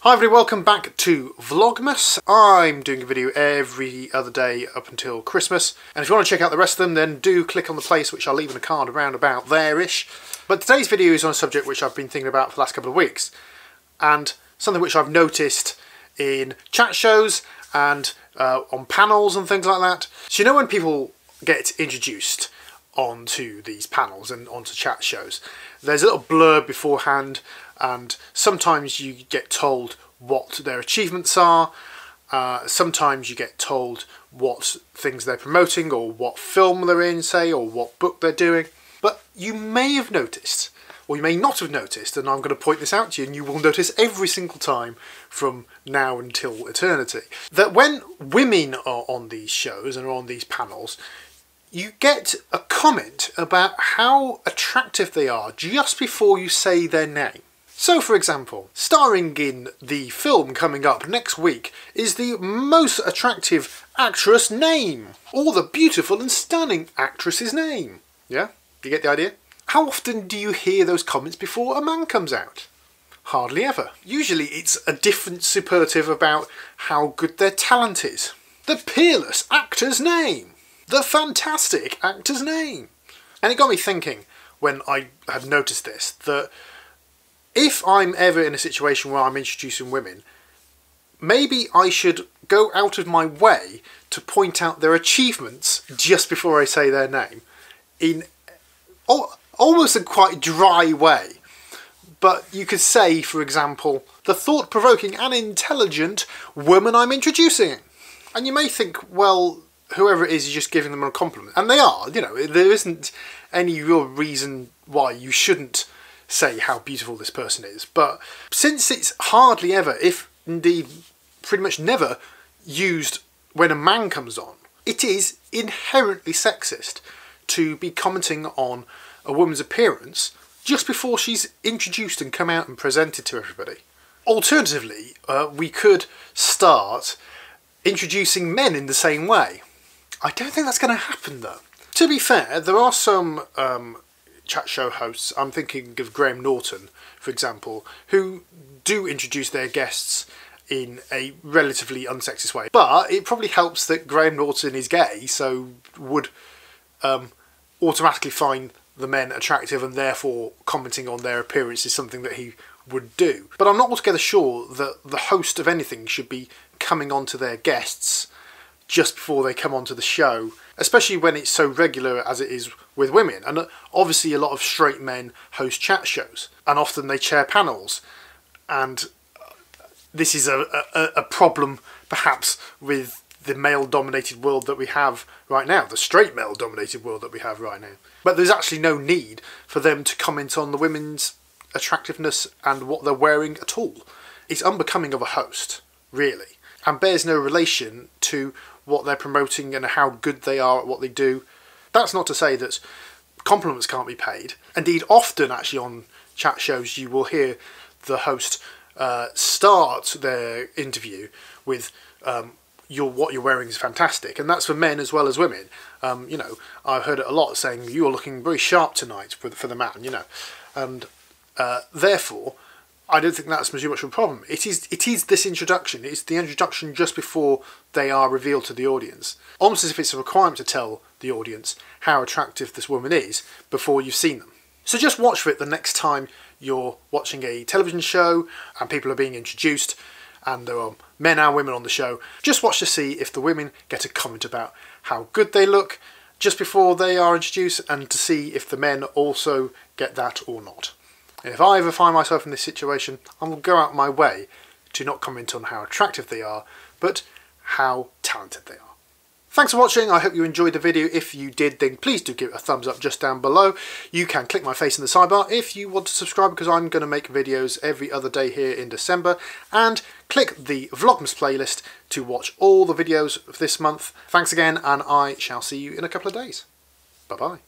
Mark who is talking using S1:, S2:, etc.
S1: Hi everybody, welcome back to Vlogmas. I'm doing a video every other day up until Christmas, and if you want to check out the rest of them then do click on the place which I'll leave in a card around about there-ish. But today's video is on a subject which I've been thinking about for the last couple of weeks, and something which I've noticed in chat shows and on panels and things like that. So you know when people get introduced onto these panels and onto chat shows, there's a little blurb beforehand, and sometimes you get told what their achievements are, sometimes you get told what things they're promoting or what film they're in, say, or what book they're doing. But you may have noticed, or you may not have noticed, and I'm going to point this out to you and you will notice every single time from now until eternity, that when women are on these shows and are on these panels, you get a comment about how attractive they are just before you say their name. So for example, starring in the film coming up next week is the most attractive actress name, or the beautiful and stunning actress's name. Yeah? You get the idea? How often do you hear those comments before a man comes out? Hardly ever. Usually it's a different superlative about how good their talent is. The peerless actor's name. The fantastic actor's name. And it got me thinking, when I had noticed this, that if I'm ever in a situation where I'm introducing women, maybe I should go out of my way to point out their achievements just before I say their name, in almost a quite dry way. But you could say, for example, the thought-provoking and intelligent woman I'm introducing. And you may think, well, whoever it is just giving them a compliment. And they are, you know, there isn't any real reason why you shouldn't say how beautiful this person is. But since it's hardly ever, if indeed pretty much never, used when a man comes on, it is inherently sexist to be commenting on a woman's appearance just before she's introduced and come out and presented to everybody. Alternatively, we could start introducing men in the same way. I don't think that's going to happen though. To be fair, there are some chat show hosts, I'm thinking of Graham Norton, for example, who do introduce their guests in a relatively unsexist way. But it probably helps that Graham Norton is gay, so would automatically find the men attractive, and therefore commenting on their appearance is something that he would do. But I'm not altogether sure that the host of anything should be coming on to their guests just before they come onto the show, especially when it's so regular as it is with women. And obviously a lot of straight men host chat shows, and often they chair panels, and this is a problem perhaps with the male-dominated world that we have right now, the straight male-dominated world that we have right now. But there's actually no need for them to comment on the women's attractiveness and what they're wearing at all. It's unbecoming of a host, really, and bears no relation to what they're promoting and how good they are at what they do. That's not to say that compliments can't be paid. Indeed, often actually on chat shows you will hear the host start their interview with what you're wearing is fantastic, and that's for men as well as women. You know, I've heard it a lot saying you're looking very sharp tonight for the man, you know, and therefore I don't think that's too much of a problem. It is this introduction. It's the introduction just before they are revealed to the audience. Almost as if it's a requirement to tell the audience how attractive this woman is before you've seen them. So just watch for it the next time you're watching a television show and people are being introduced and there are men and women on the show. Just watch to see if the women get a comment about how good they look just before they are introduced, and to see if the men also get that or not. And if I ever find myself in this situation, I will go out my way to not comment on how attractive they are, but how talented they are. Thanks for watching. I hope you enjoyed the video. If you did, then please do give it a thumbs up just down below. You can click my face in the sidebar if you want to subscribe, because I'm going to make videos every other day here in December. And click the Vlogmas playlist to watch all the videos of this month. Thanks again, and I shall see you in a couple of days. Bye-bye.